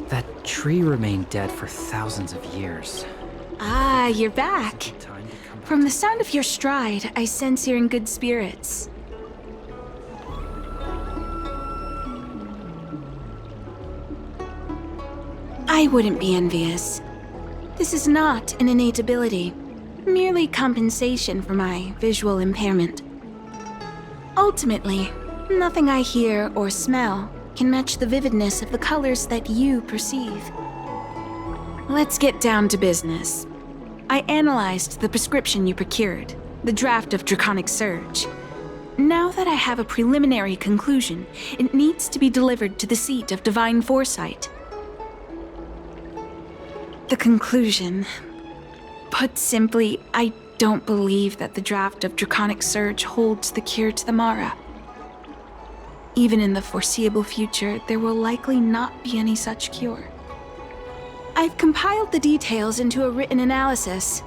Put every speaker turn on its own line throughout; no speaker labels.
That tree remained dead for thousands of years.
Ah, you're back.
Time to come
From the sound of your stride, I sense you're in good spirits. I wouldn't be envious. This is not an innate ability, merely compensation for my visual impairment. Ultimately, nothing I hear or smell can match the vividness of the colors that you perceive. Let's get down to business. I analyzed the prescription you procured, the draft of Draconic Surge. Now that I have a preliminary conclusion, it needs to be delivered to the seat of Divine Foresight. The conclusion. Put simply, I don't believe that the draft of Draconic Surge holds the cure to the Mara. Even in the foreseeable future, there will likely not be any such cure. I've compiled the details into a written analysis.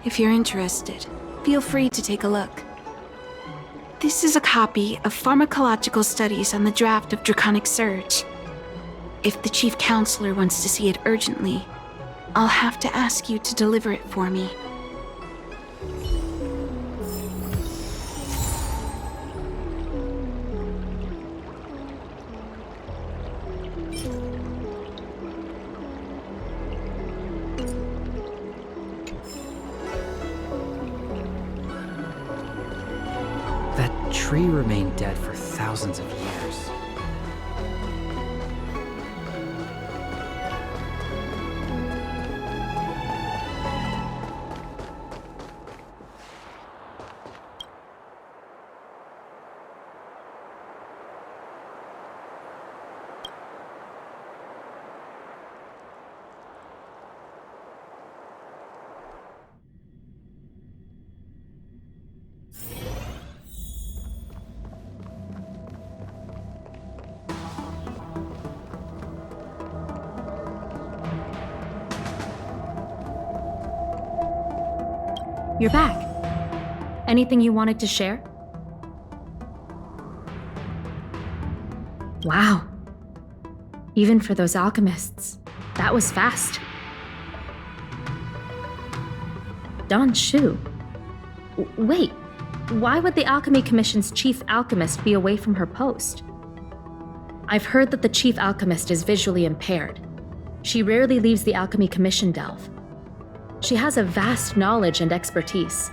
If you're interested, feel free to take a look. This is a copy of pharmacological studies on the draft of Draconic Surge. If the Chief Counselor wants to see it urgently, I'll have to ask you to deliver it for me.
That tree remained dead for thousands of years.
You're back. Anything you wanted to share? Wow. Even for those alchemists, that was fast. Dань Шу. Wait, why would the Alchemy Commission's chief alchemist be away from her post? I've heard that the chief alchemist is visually impaired. She rarely leaves the Alchemy Commission delve. She has a vast knowledge and expertise.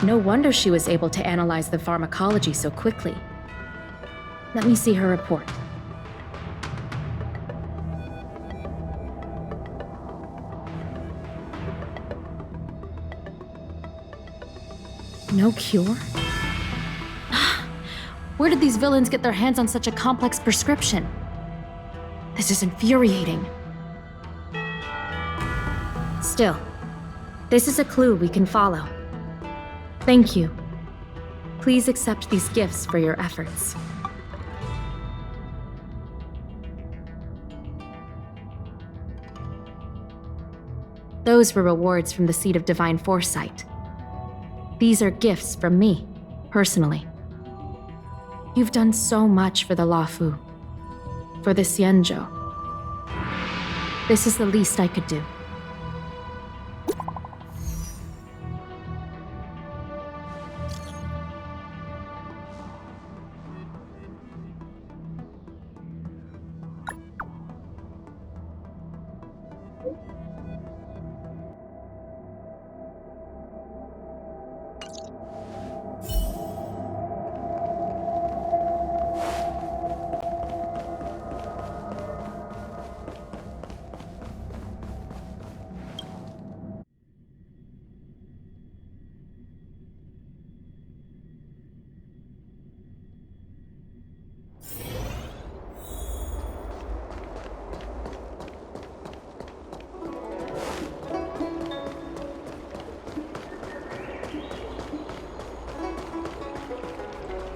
No wonder she was able to analyze the pharmacology so quickly. Let me see her report. No cure? Where did these villains get their hands on such a complex prescription? This is infuriating. Still, this is a clue we can follow. Thank you. Please accept these gifts for your efforts. Those were rewards from the seat of Divine Foresight. These are gifts from me, personally. You've done so much for the Lofu, for the Xianzhou. This is the least I could do.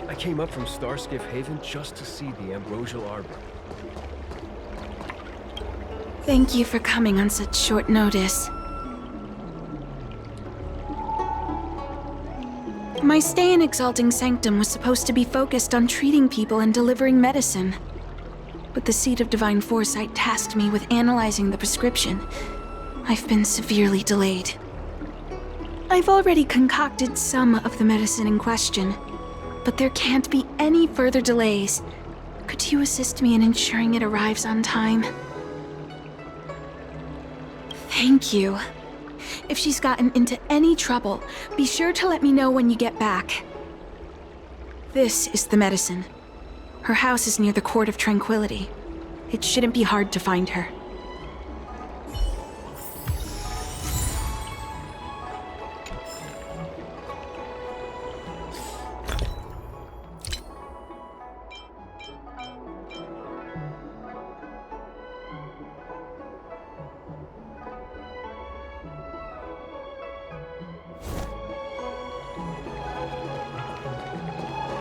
I came up from Starskiff Haven just to see the Ambrosial Arbor.
Thank you for coming on such short notice. My stay in Exalting Sanctum was supposed to be focused on treating people and delivering medicine. but the seat of divine foresight tasked me with analyzing the prescription. I've been severely delayed. I've already concocted some of the medicine in question, but there can't be any further delays. Could you assist me in ensuring it arrives on time? Thank you. If she's gotten into any trouble, be sure to let me know when you get back. This is the medicine. Her house is near the Court of Tranquility. It shouldn't be hard to find her.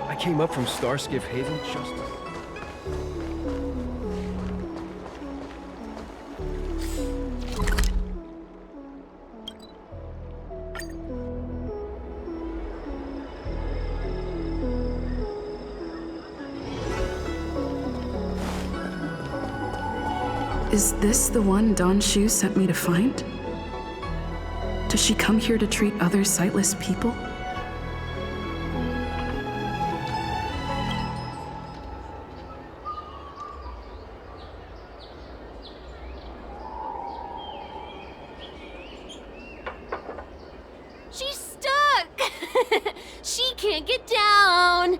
I came up from Starskiff Haven just...
Is this the one Dань Шу sent me to find? Does she come here to treat other sightless people?
She's stuck! She can't get down!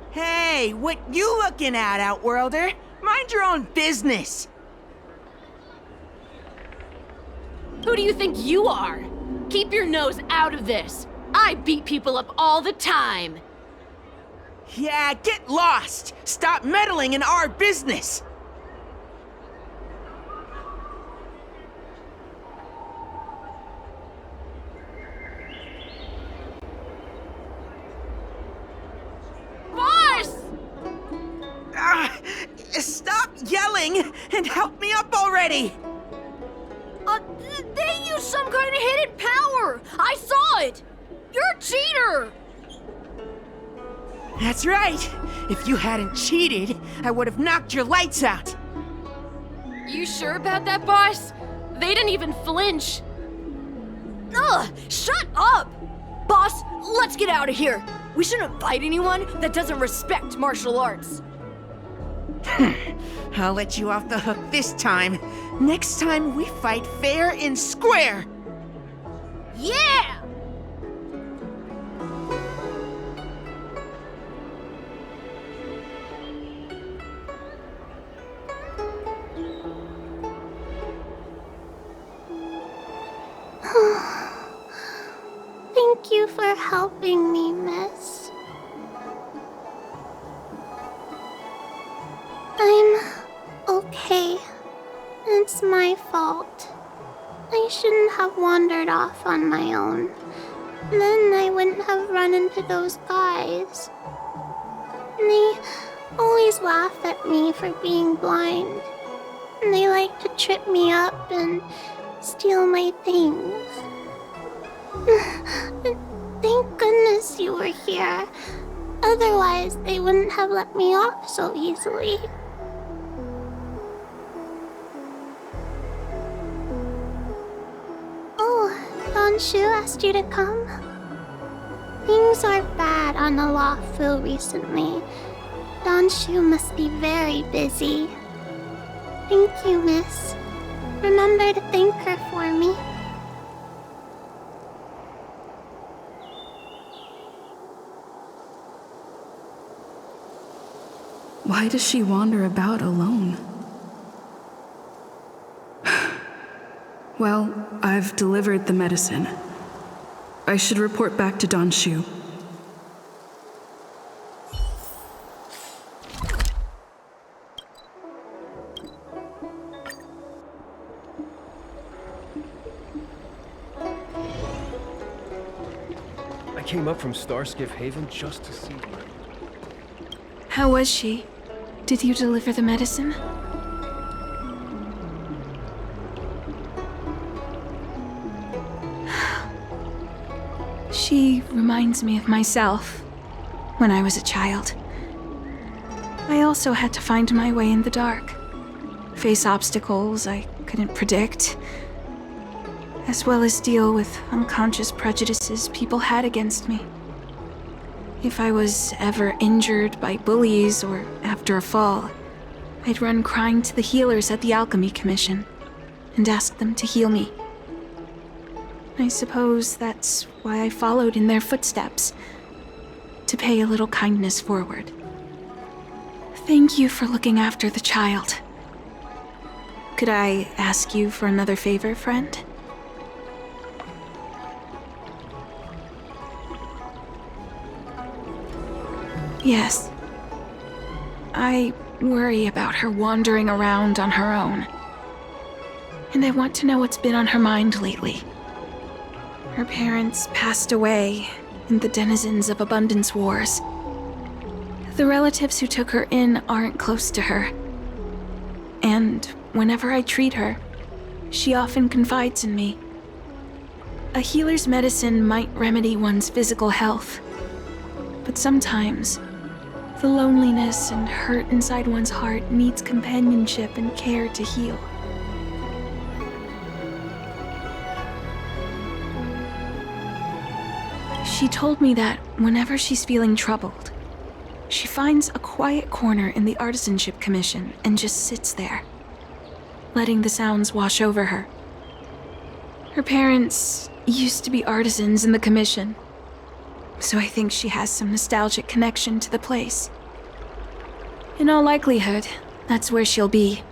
Hey, what you looking at, Outworlder? Mind your own business!
Who do you think you are? Keep your nose out of this! I beat people up all the time!
Yeah, get lost! Stop meddling in our business!
Boss!
Stop yelling and help me up already!
They used some kind of hidden power! I saw it! You're a cheater!
That's right! If you hadn't cheated, I would have knocked your lights out!
You sure about that, boss? They didn't even flinch. Ugh! Shut up! Boss, let's get out of here! We shouldn't fight anyone that doesn't respect martial arts.
I'll let you off the hook this time. Next time we fight fair and square!
Yeah!
Thank you for helping me, miss. I'm okay. It's my fault. I shouldn't have wandered off on my own. Then I wouldn't have run into those guys. They always laugh at me for being blind. They like to trip me up and steal my things. Thank goodness you were here. Otherwise, they wouldn't have let me off so easily. Oh, Dань Šu asked you to come? Things are bad on the Lawfu recently. Dань Šu must be very busy. Thank you, miss. Remember to thank her for me.
Why does she wander about alone? Well, I've delivered the medicine. I should report back to Dань Šu.
I came up from Starskiff Haven just to see her.
How was she? Did you deliver the medicine? She reminds me of myself when I was a child. I also had to find my way in the dark, face obstacles I couldn't predict, as well as deal with unconscious prejudices people had against me. If I was ever injured by bullies or after a fall, I'd run crying to the healers at the Alchemy Commission and ask them to heal me. I suppose that's why I followed in their footsteps, to pay a little kindness forward. Thank you for looking after the child. Could I ask you for another favor, friend? Yes. I worry about her wandering around on her own. And I want to know what's been on her mind lately. Her parents passed away in the denizens of Abundance Wars. The relatives who took her in aren't close to her. And whenever I treat her, she often confides in me. A healer's medicine might remedy one's physical health, but sometimes the loneliness and hurt inside one's heart needs companionship and care to heal. She told me that whenever she's feeling troubled, she finds a quiet corner in the Artisanship Commission and just sits there, letting the sounds wash over her. Her parents used to be artisans in the commission, so I think she has some nostalgic connection to the place. In all likelihood, that's where she'll be.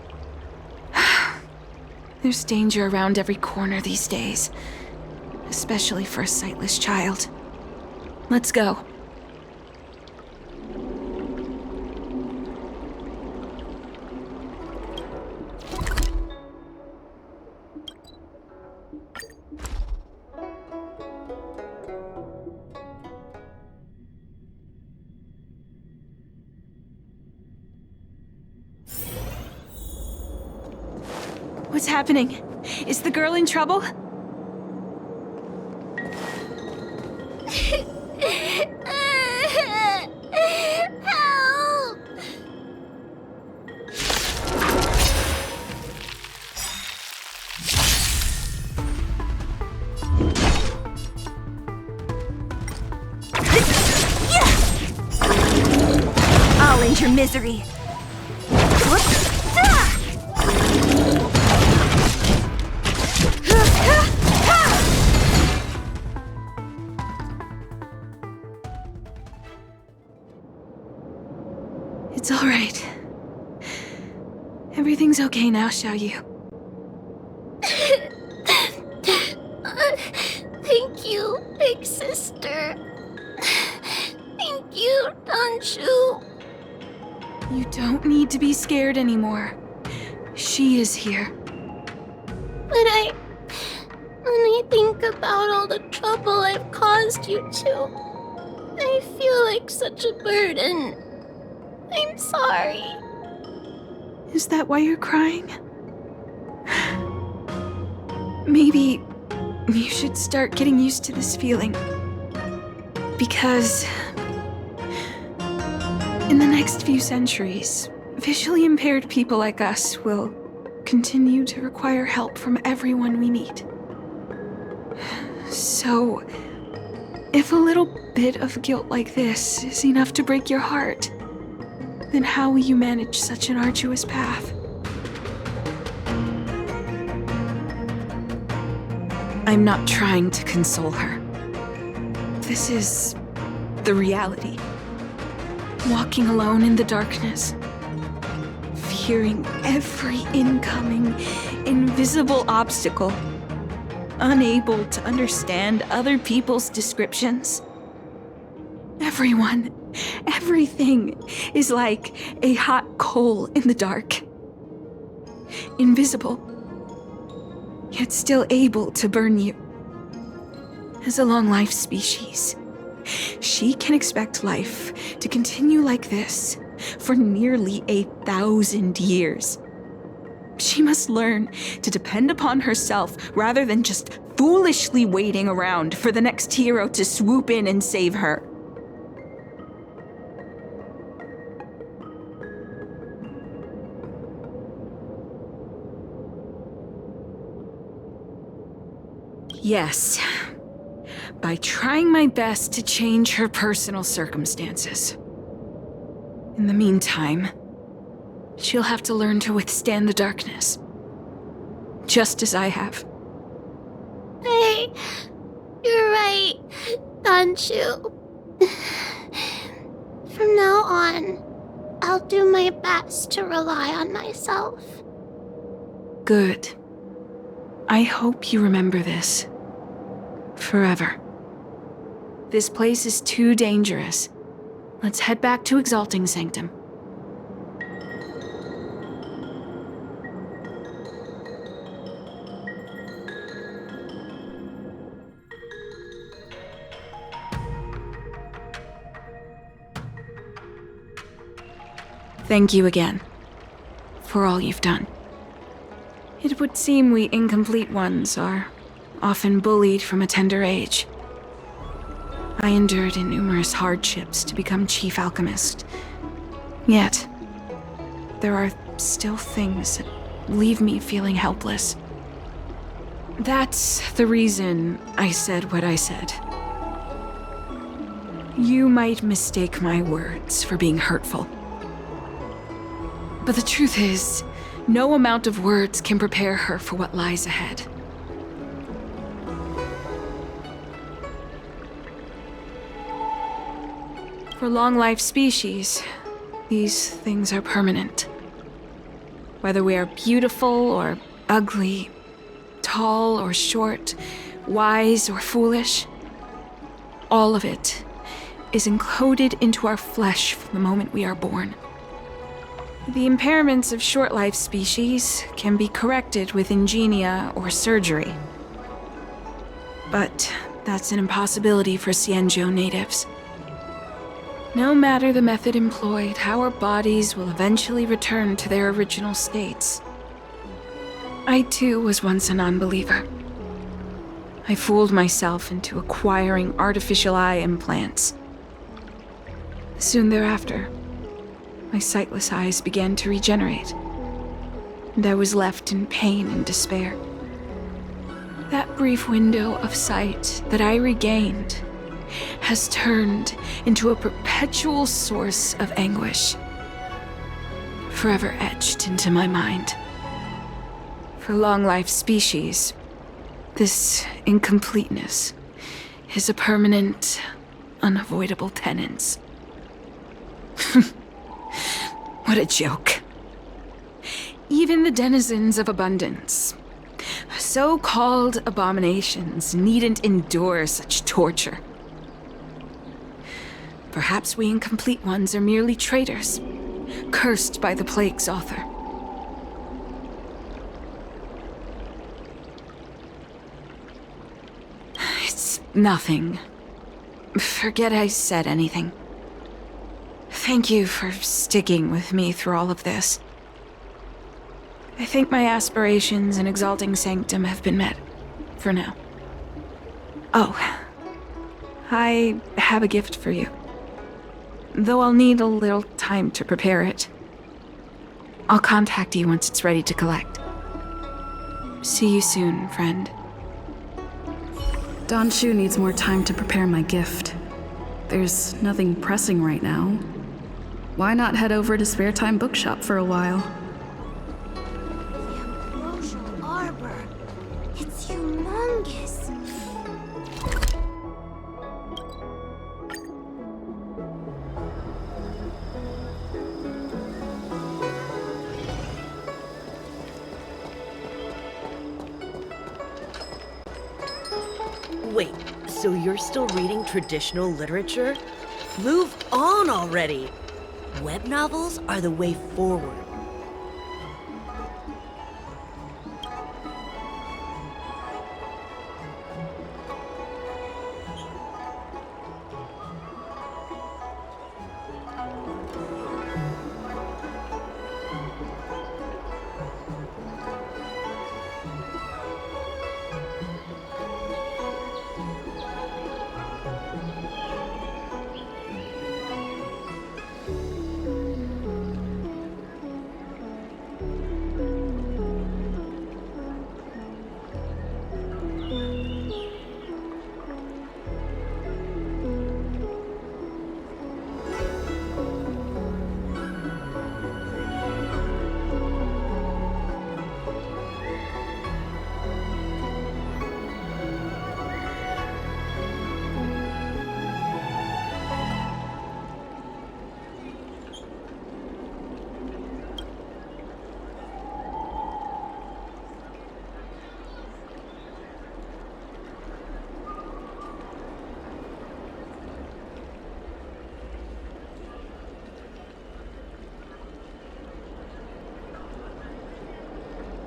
There's danger around every corner these days, especially for a sightless child. Let's go. What's happening? Is the girl in trouble?
Help!
I'll end your misery.
It's all right. Everything's okay now, Xiaoyu.
Thank you, big sister. Thank you, Dань Шу.
You don't need to be scared anymore. She is here.
But when I think about all the trouble I've caused you two, I feel like such a burden. I'm sorry.
Is that why you're crying? Maybe you should start getting used to this feeling. Because in the next few centuries, visually impaired people like us will continue to require help from everyone we meet. So, if a little bit of guilt like this is enough to break your heart, then how will you manage such an arduous path? I'm not trying to console her. This is the reality. Walking alone in the darkness, fearing every incoming, invisible obstacle, unable to understand other people's descriptions. Everyone, everything is like a hot coal in the dark. Invisible, yet still able to burn you. As a long-life species, she can expect life to continue like this for nearly 1,000 years. She must learn to depend upon herself rather than just foolishly waiting around for the next hero to swoop in and save her. Yes. By trying my best to change her personal circumstances. In the meantime, she'll have to learn to withstand the darkness. Just as I have.
Hey, you're right, Dань Шу. From now on, I'll do my best to rely on myself.
Good. I hope you remember this. Forever. This place is too dangerous. Let's head back to Exalting Sanctum. Thank you again for all you've done. It would seem we incomplete ones are often bullied from a tender age. I endured numerous hardships to become chief alchemist. Yet, there are still things that leave me feeling helpless. That's the reason I said what I said. You might mistake my words for being hurtful. But the truth is, no amount of words can prepare her for what lies ahead. For long-life species, these things are permanent. Whether we are beautiful or ugly, tall or short, wise or foolish, all of it is encoded into our flesh from the moment we are born. The impairments of short-life species can be corrected with ingenia or surgery. But that's an impossibility for Xianzhou natives. No matter the method employed, our bodies will eventually return to their original states. I too was once a non-believer. I fooled myself into acquiring artificial eye implants. Soon thereafter, my sightless eyes began to regenerate, and I was left in pain and despair. That brief window of sight that I regained has turned into a perpetual source of anguish, forever etched into my mind. For long-life species, this incompleteness is a permanent, unavoidable tenance. What a joke. Even the denizens of abundance, so-called abominations, needn't endure such torture. Perhaps we incomplete ones are merely traitors, cursed by the plague's author. It's nothing. Forget I said anything. Thank you for sticking with me through all of this. I think my aspirations in Exalting Sanctum have been met, for now. Oh, I have a gift for you. Though I'll need a little time to prepare it. I'll contact you once it's ready to collect. See you soon, friend.
Dань Шу needs more time to prepare my gift. There's nothing pressing right now. Why not head over to Spare Time Bookshop for a while?
The ambrosial arbor. It's humongous.
Wait, so you're still reading traditional literature? Move on already! Web novels are the way forward.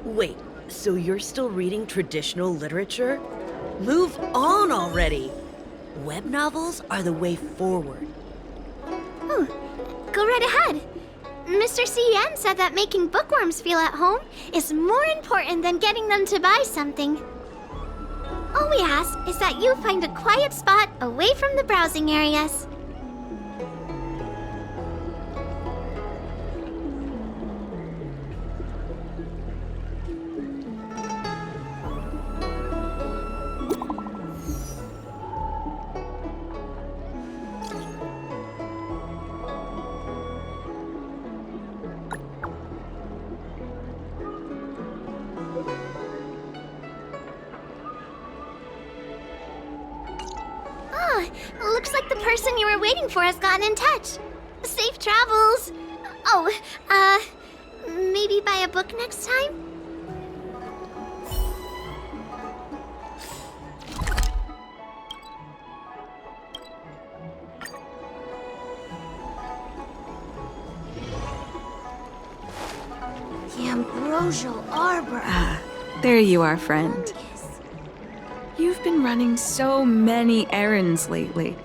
Wait, so you're still reading traditional literature? Move on already! Web novels are the way forward.
Oh, go right ahead. Mr. CN said that making bookworms feel at home is more important than getting them to buy something. All we ask is that you find a quiet spot away from the browsing areas. Looks like the person you were waiting for has gotten in touch. Safe travels. Oh, maybe buy a book next time? The ambrosial arbor.
There you are, friend. You've been running so many errands lately.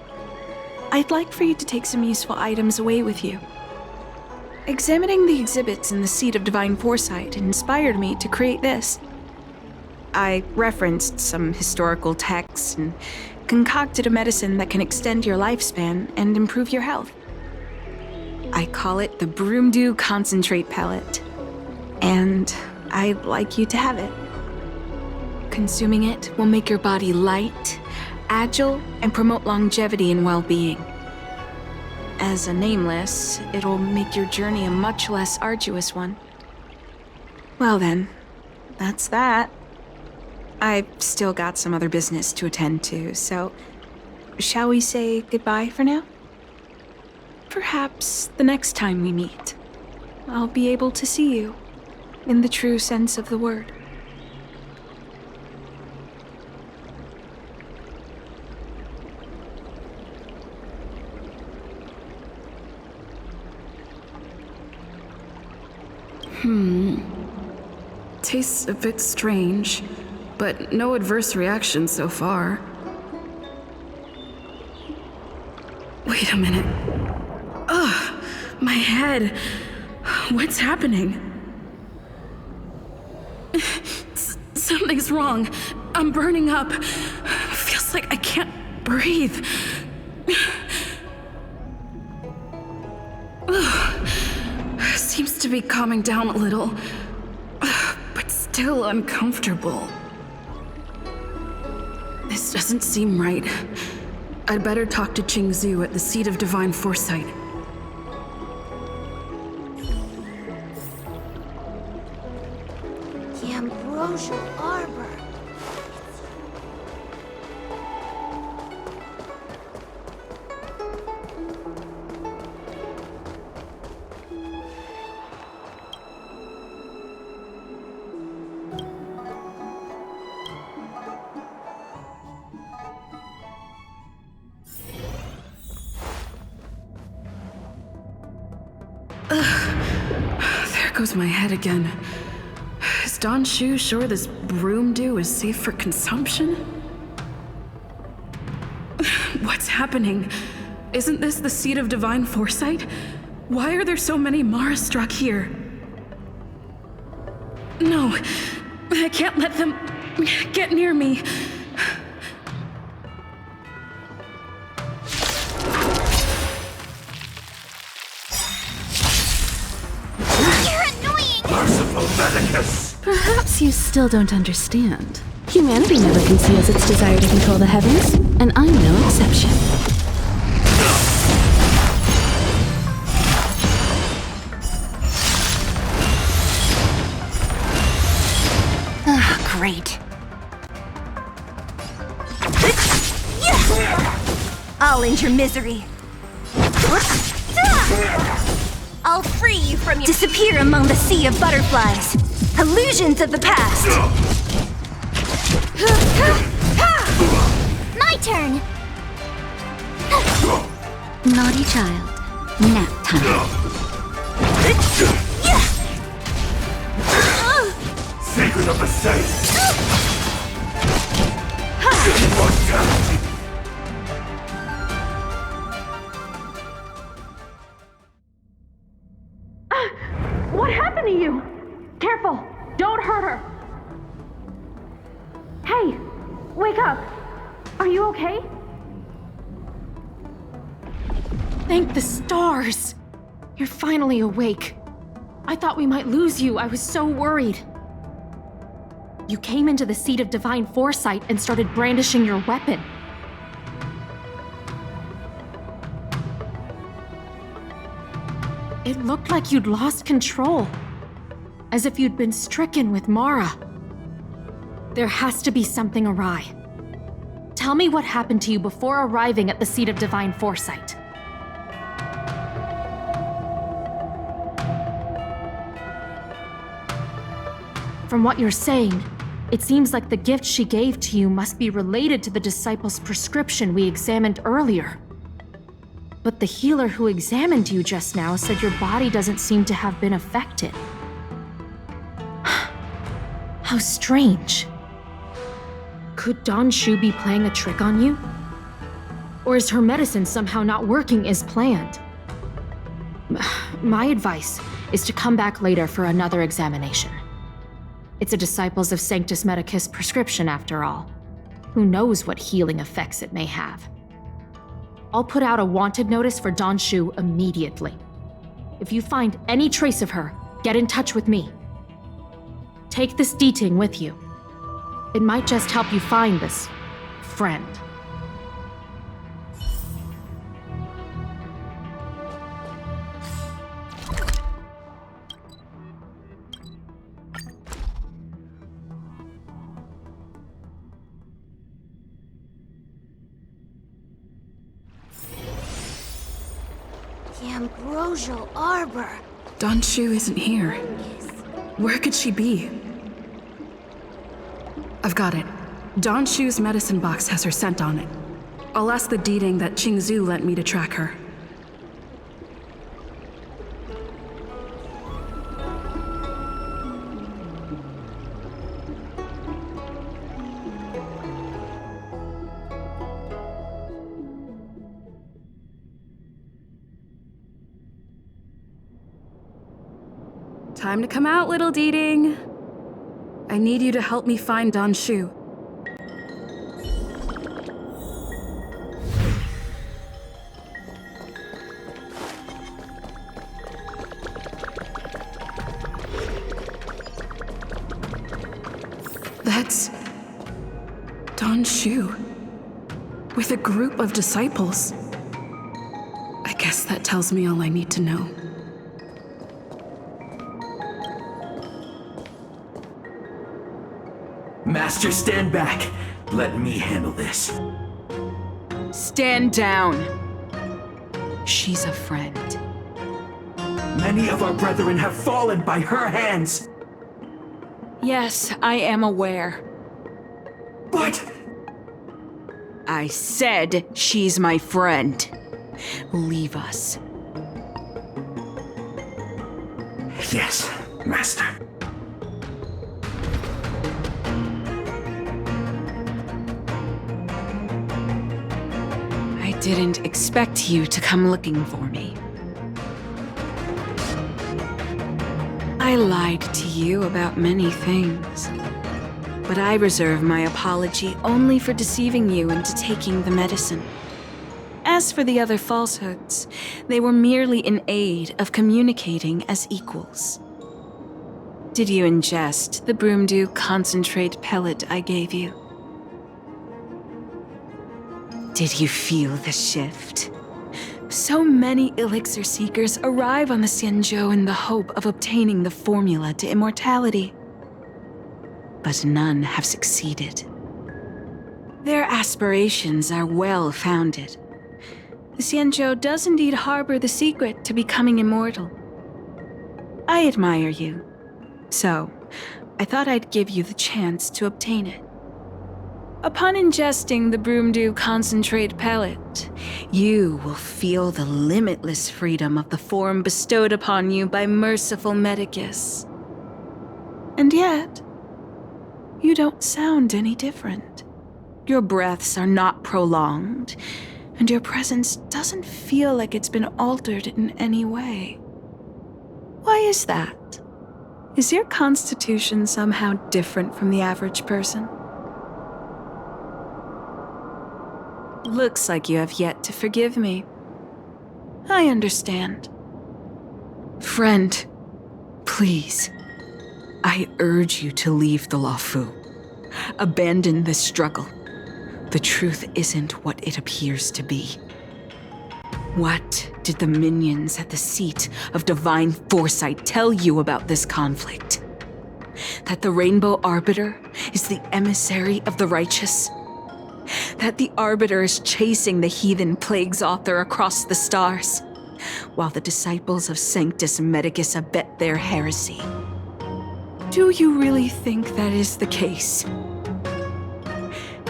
I'd like for you to take some useful items away with you. Examining the exhibits in the Seat of Divine Foresight inspired me to create this. I referenced some historical texts and concocted a medicine that can extend your lifespan and improve your health. I call it the Broomdew Concentrate Pellet, and I'd like you to have it. Consuming it will make your body light, agile, and promote longevity and well-being. As a nameless, it'll make your journey a much less arduous one. Well then, that's that. I've still got some other business to attend to, so shall we say goodbye for now? Perhaps the next time we meet, I'll be able to see you in the true sense of the word.
Tastes a bit strange, but no adverse reaction so far. Wait a minute. Ugh, my head. What's happening? Something's wrong. I'm burning up. Feels like I can't breathe. Seems to be calming down a little, but still uncomfortable. This doesn't seem right. I'd better talk to Qingzhu at the Seat of Divine Foresight.
The ambrosial arbor.
There goes my head again. Is Dань Шу sure this broom dew is safe for consumption? What's happening? Isn't this the Seat of Divine Foresight? Why are there so many Mara struck here? No, I can't let them get near me.
Perhaps you still don't understand. Humanity never conceals its desire to control the heavens, and I'm no exception.
Great. I'll end your misery. I'll free you from your disappear among the sea of butterflies. Illusions of the past.
My turn!
Naughty child. Nap time.
sight. Immortality.
What happened to you? Careful! Don't hurt her! Hey! Wake up! Are you okay? Thank the stars! You're finally awake. I thought we might lose you. I was so worried. You came into the seat of divine foresight and started brandishing your weapon. It looked like you'd lost control. As if you'd been stricken with Mara. There has to be something awry. Tell me what happened to you before arriving at the seat of divine foresight. From what you're saying, it seems like the gift she gave to you must be related to the disciple's prescription we examined earlier. But the healer who examined you just now said your body doesn't seem to have been affected. How strange. Could Dань Шу be playing a trick on you? Or is her medicine somehow not working as planned? My advice is to come back later for another examination. It's a Disciples of Sanctus Medicus prescription after all. Who knows what healing effects it may have? I'll put out a wanted notice for Dань Šu immediately. If you find any trace of her, get in touch with me. Take this Diting with you. It might just help you find this friend.
The ambrosial arbor.
Dань Šu isn't here. Where could she be? I've got it. Dань Shu's medicine box has her scent on it. I'll ask the Diting that Qingzu lent me to track her. Time to come out, little Diting. I need you to help me find Dань Šu. That's Dань Šu with a group of disciples. I guess that tells me all I need to know.
Master, stand back. Let me handle this.
Stand down. She's a friend.
Many of our brethren have fallen by her hands.
Yes, I am aware.
But...
I said she's my friend. Leave us.
Yes, Master.
I didn't expect you to come looking for me. I lied to you about many things. But I reserve my apology only for deceiving you into taking the medicine. As for the other falsehoods, they were merely in aid of communicating as equals. Did you ingest the broomdew concentrate pellet I gave you? Did you feel the shift? So many elixir seekers arrive on the Xianzhou in the hope of obtaining the formula to immortality. But none have succeeded. Their aspirations are well-founded. The Xianzhou does indeed harbor the secret to becoming immortal. I admire you, so I thought I'd give you the chance to obtain it. Upon ingesting the broomdew concentrate pellet, you will feel the limitless freedom of the form bestowed upon you by merciful Medicus. And yet, You don't sound any different. Your breaths are not prolonged, and your presence doesn't feel like it's been altered in any way. Why is that? Is your constitution somehow different from the average person? Looks like you have yet to forgive me. I understand. Friend, please, I urge you to leave the Lawfu. Abandon this struggle. The truth isn't what it appears to be. What did the minions at the seat of divine foresight tell you about this conflict? That the Rainbow Arbiter is the emissary of the righteous? That the Arbiter is chasing the heathen plague's author across the stars, while the disciples of Sanctus Medicus abet their heresy? Do you really think that is the case?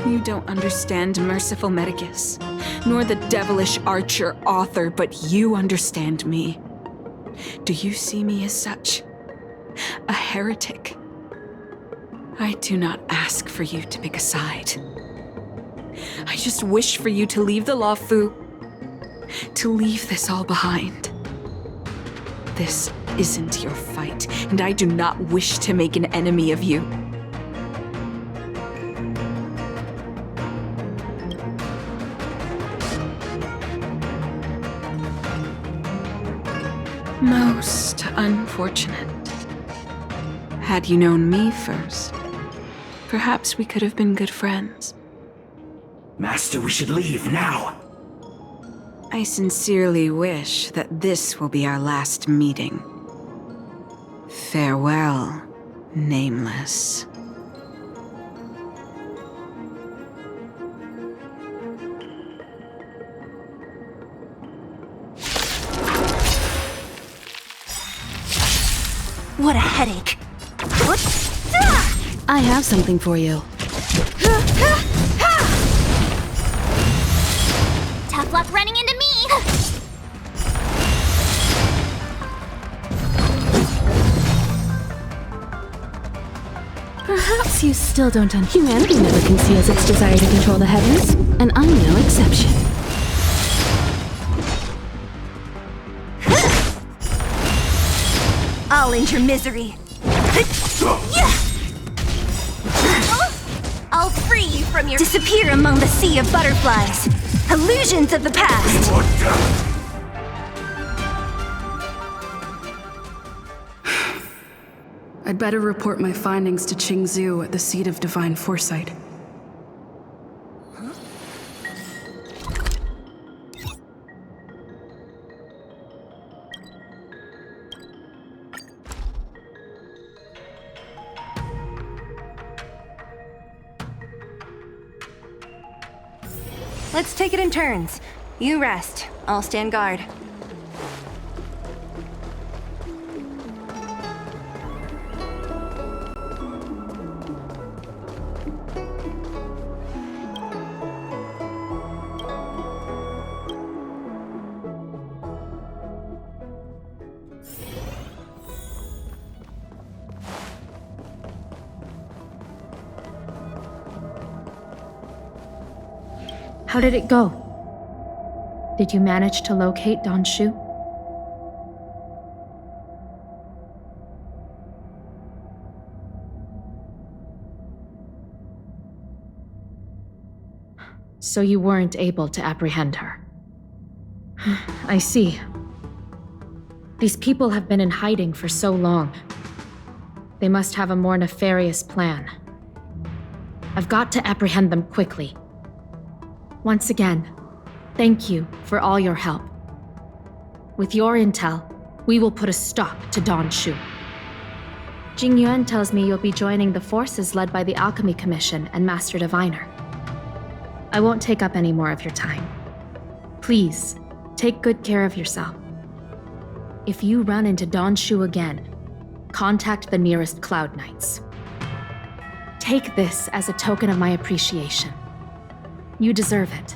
You don't understand Merciful Medicus, nor the devilish archer author, but you understand me. Do you see me as such? A heretic? I do not ask for you to pick a side. I just wish for you to leave the Lawfu, to leave this all behind. This isn't your fight, and I do not wish to make an enemy of you. Most unfortunate. Had you known me first, perhaps we could have been good friends.
Master, we should leave now.
I sincerely wish that this will be our last meeting. Farewell, Nameless.
What a headache.
I have something for you.
Tough luck running into me!
Perhaps you still don't Humanity never conceals its desire to control the heavens, and I'm no exception.
I'll end your misery. I'll free you from your disappear among the sea of butterflies. Illusions of the past.
I'd better report my findings to Qingzhou at the seat of divine foresight.
Let's take it in turns. You rest. I'll stand guard.
How did it go? Did you manage to locate Dань Шу? So you weren't able to apprehend her. I see. These people have been in hiding for so long. They must have a more nefarious plan. I've got to apprehend them quickly. Once again, thank you for all your help. With your intel, we will put a stop to Dань Šu. Jing Yuan tells me you'll be joining the forces led by the Alchemy Commission and Master Diviner. I won't take up any more of your time. Please, take good care of yourself. If you run into Dань Šu again, contact the nearest Cloud Knights. Take this as a token of my appreciation. You deserve it.